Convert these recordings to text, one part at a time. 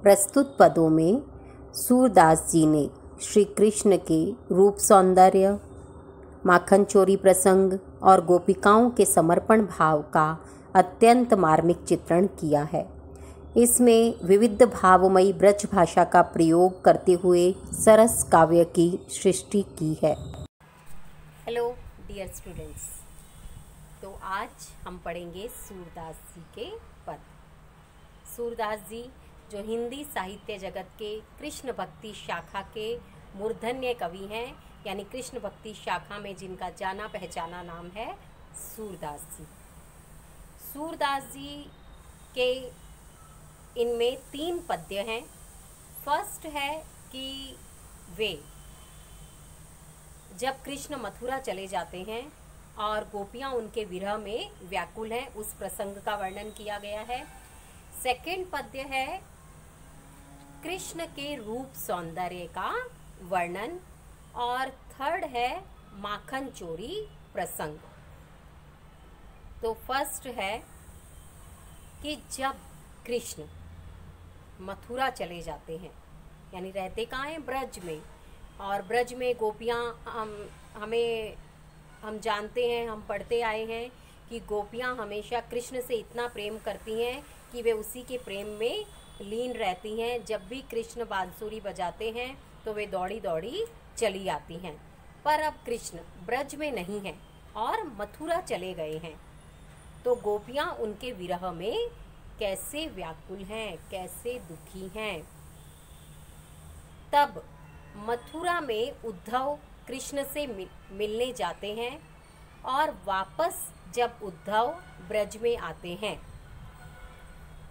प्रस्तुत पदों में सूरदास जी ने श्री कृष्ण के रूप सौंदर्य, माखन चोरी प्रसंग और गोपिकाओं के समर्पण भाव का अत्यंत मार्मिक चित्रण किया है। इसमें विविध भावमयी ब्रज भाषा का प्रयोग करते हुए सरस काव्य की सृष्टि की है। हेलो डियर स्टूडेंट्स, तो आज हम पढ़ेंगे सूरदास जी के पद। सूरदास जी जो हिंदी साहित्य जगत के कृष्ण भक्ति शाखा के मूर्धन्य कवि हैं, यानी कृष्ण भक्ति शाखा में जिनका जाना पहचाना नाम है सूरदास जी। सूरदास जी के इनमें 3 पद्य हैं। फर्स्ट है कि वे जब कृष्ण मथुरा चले जाते हैं और गोपियां उनके विरह में व्याकुल हैं, उस प्रसंग का वर्णन किया गया है। सेकंड पद्य है कृष्ण के रूप सौंदर्य का वर्णन, और थर्ड है माखन चोरी प्रसंग। तो फर्स्ट है कि जब कृष्ण मथुरा चले जाते हैं, यानी रहते कहाँ हैं? ब्रज में। और ब्रज में गोपियाँ हम जानते हैं, हम पढ़ते आए हैं कि गोपियाँ हमेशा कृष्ण से इतना प्रेम करती हैं कि वे उसी के प्रेम में लीन रहती हैं। जब भी कृष्ण बांसुरी बजाते हैं तो वे दौड़ी दौड़ी चली आती हैं। पर अब कृष्ण ब्रज में नहीं हैं और मथुरा चले गए हैं, तो गोपियाँ उनके विरह में कैसे व्याकुल हैं, कैसे दुखी हैं। तब मथुरा में उद्धव कृष्ण से मिलने जाते हैं, और वापस जब उद्धव ब्रज में आते हैं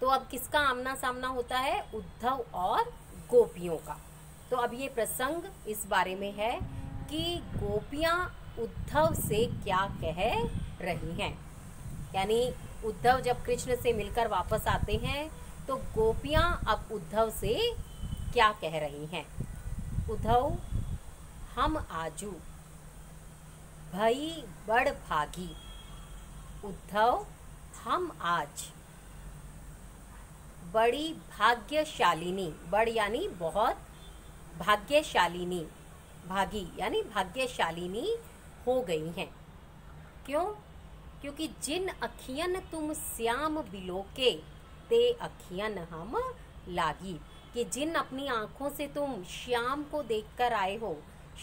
तो अब किसका आमना सामना होता है? उद्धव और गोपियों का। तो अब ये प्रसंग इस बारे में है कि गोपियाँ उद्धव से क्या कह रही हैं। यानी उद्धव जब कृष्ण से मिलकर वापस आते हैं तो गोपियाँ अब उद्धव से क्या कह रही हैं। उद्धव हम आजू भई बड़ भागी। उद्धव हम आज बड़ी भाग्यशालिनी, बड़ यानी बहुत, भाग्यशालिनी, भागी यानी भाग्यशालिनी हो गई हैं। क्यों? क्योंकि जिन अखियन तुम श्याम बिलोके ते अखियन हम लागी। कि जिन अपनी आँखों से तुम श्याम को देखकर आए हो,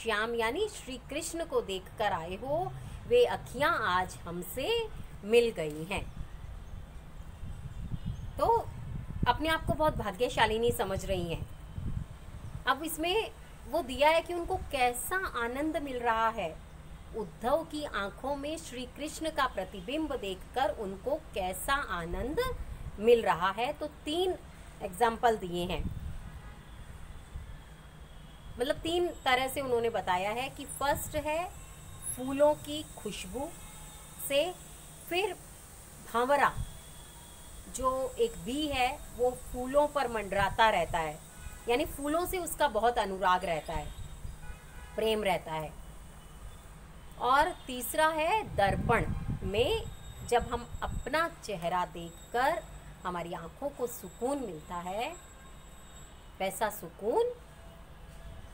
श्याम यानी श्री कृष्ण को देखकर आए हो, वे अखियाँ आज हमसे मिल गई हैं। तो अपने आप को बहुत भाग्यशालिनी समझ रही हैं। अब इसमें वो दिया है कि उनको कैसा आनंद मिल रहा है। उद्धव की आंखों में श्री कृष्ण का प्रतिबिंब देखकर उनको कैसा आनंद मिल रहा है। तो 3 एग्जाम्पल दिए हैं, मतलब 3 तरह से उन्होंने बताया है कि फर्स्ट है फूलों की खुशबू से, फिर भंवरा जो एक बी है वो फूलों पर मंडराता रहता है, यानी फूलों से उसका बहुत अनुराग रहता है, प्रेम रहता है। और तीसरा है दर्पण में, जब हम अपना चेहरा देखकर हमारी आँखों को सुकून मिलता है, वैसा सुकून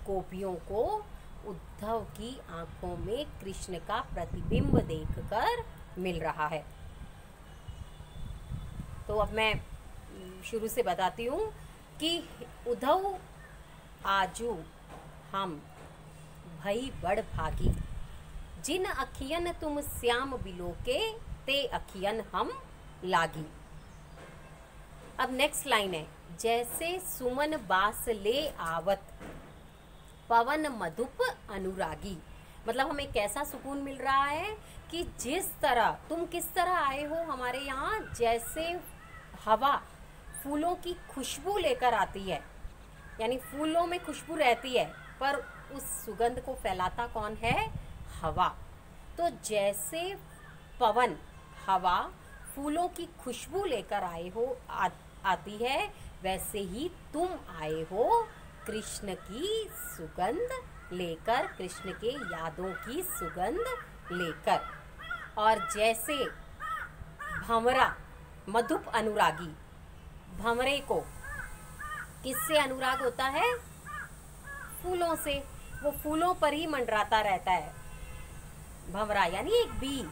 गोपियों को उद्धव की आँखों में कृष्ण का प्रतिबिंब देखकर मिल रहा है। तो अब मैं शुरू से बताती हूँ कि उद्धव आजू हम भई बड़ भागी। जिन अखियन तुम श्याम बिलोके ते अखियन हम लागी। अब नेक्स्ट लाइन है, जैसे सुमन बास ले आवत पवन मधुप अनुरागी। मतलब हमें कैसा सुकून मिल रहा है कि जिस तरह तुम किस तरह आए हो हमारे यहाँ, जैसे हवा फूलों की खुशबू लेकर आती है, यानी फूलों में खुशबू रहती है पर उस सुगंध को फैलाता कौन है? हवा। तो जैसे पवन हवा फूलों की खुशबू लेकर आए हो आती है, वैसे ही तुम आए हो कृष्ण की सुगंध लेकर, कृष्ण के यादों की सुगंध लेकर। और जैसे भंवरा मधुप अनुरागी, भंवरे को किससे अनुराग होता है? फूलों से। वो फूलों पर ही मंडराता रहता है। भंवरा यानी एक बी,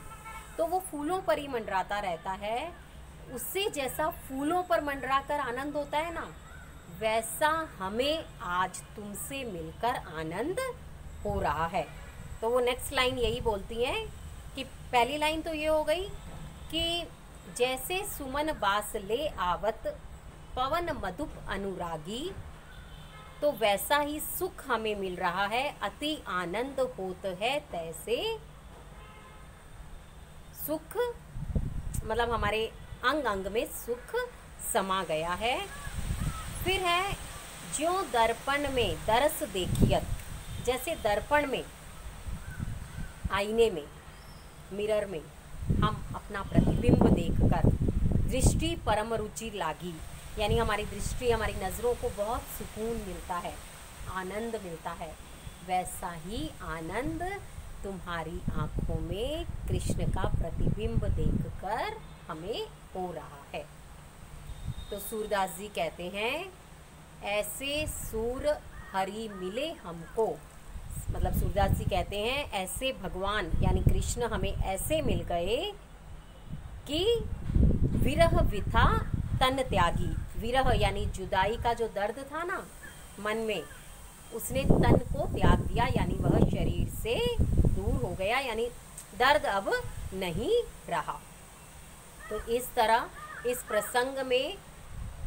तो वो फूलों पर ही मंडराता रहता है। उससे जैसा फूलों पर मंडरा कर आनंद होता है ना, वैसा हमें आज तुमसे मिलकर आनंद हो रहा है। तो वो नेक्स्ट लाइन यही बोलती हैं कि पहली लाइन तो ये हो गई कि जैसे सुमन बास ले आवत पवन मधुप अनुरागी, तो वैसा ही सुख हमें मिल रहा है, अति आनंद होत है तैसे। सुख मतलब हमारे अंग अंग में सुख समा गया है। फिर है ज्यों दर्पण में दरस देखियत, जैसे दर्पण में, आईने में, मिरर में हम अपना प्रतिबिंब देखकर दृष्टि परम रुचि लागी, यानी हमारी दृष्टि, हमारी नज़रों को बहुत सुकून मिलता है, आनंद मिलता है, वैसा ही आनंद तुम्हारी आँखों में कृष्ण का प्रतिबिंब देखकर हमें हो रहा है। तो सूरदास जी कहते हैं, ऐसे सूर हरि मिले हमको, मतलब सूरदास जी कहते हैं ऐसे भगवान यानी कृष्ण हमें ऐसे मिल गए कि विरह विथा तन त्यागी। विरह यानी जुदाई का जो दर्द था ना मन में, उसने तन को त्याग दिया, यानी वह शरीर से दूर हो गया, यानी दर्द अब नहीं रहा। तो इस तरह इस प्रसंग में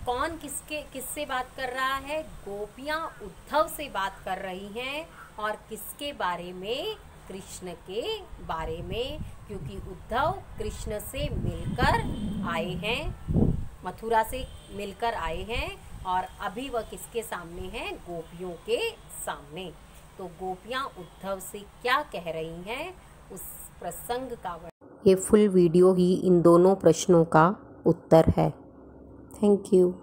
कौन किससे बात कर रहा है? गोपियाँ उद्धव से बात कर रही हैं, और किसके बारे में? कृष्ण के बारे में, क्योंकि उद्धव कृष्ण से मिलकर आए हैं, मथुरा से मिलकर आए हैं, और अभी वह किसके सामने हैं? गोपियों के सामने। तो गोपियाँ उद्धव से क्या कह रही हैं, उस प्रसंग का ये फुल वीडियो ही इन दोनों प्रश्नों का उत्तर है। Thank you.